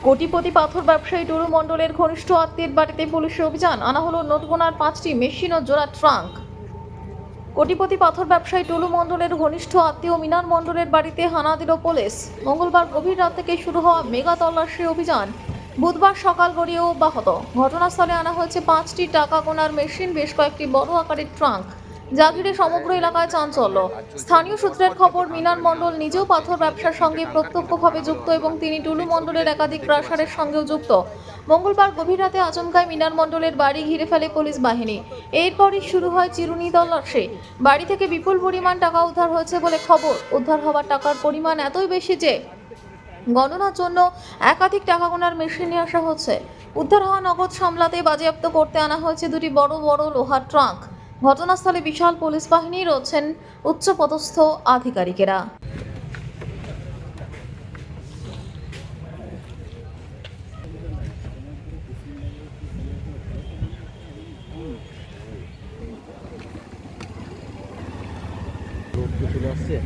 কোটিপতি পাথর ব্যবসায়ী টুলু মণ্ডলের ঘনিষ্ঠ আত্মীয়ের বাড়িতে পুলিশের অভিযান, আনা হলো নোট গোনার 5টি মেশিন ও জোড়া ট্রাঙ্ক। কোটিপতি পাথর ব্যবসায়ী টুলু মণ্ডলের ঘনিষ্ঠ আত্মীয় মিনার মণ্ডলের বাড়িতে হানা দিল পুলিশ। মঙ্গলবার গভীর রাত থেকে শুরু হওয়া মেগা তল্লাশি অভিযান বুধবার সকাল গড়িয়েও অব্যাহত। ঘটনাস্থলে আনা হয়েছে 5টি টাকা গোনার মেশিন, বেশ কয়েকটি বড় আকারের ট্রাঙ্ক, যা ঘিরে সমগ্র এলাকায় চাঞ্চল্য। স্থানীয় সূত্রের খবর, মিনার মণ্ডল নিজেও পাথর ব্যবসার সঙ্গে প্রত্যক্ষভাবে যুক্ত এবং তিনি টুলু মণ্ডলের একাধিক ক্রাশারের সঙ্গেও যুক্ত। মঙ্গলবার গভীর রাতে আচমকায় মিনার মণ্ডলের বাড়ি ঘিরে ফেলে পুলিশ বাহিনী। এরপরই শুরু হয় চিরুনি তল্লাশি। বাড়ি থেকে বিপুল পরিমাণ টাকা উদ্ধার হয়েছে বলে খবর। উদ্ধার হওয়া টাকার পরিমাণ এতই বেশি যে গণনার জন্য একাধিক টাকা গোনার মেশিন নিয়ে আসা হচ্ছে। উদ্ধার হওয়া নগদ সামলাতে বাজেয়াপ্ত করতে আনা হয়েছে দুটি বড় বড় লোহার ট্রাঙ্ক। ঘটনাস্থলে বিশাল পুলিশ বাহিনী রয়েছেন উচ্চপদস্থ আধিকারিকেরা। লোক চলে আসছে।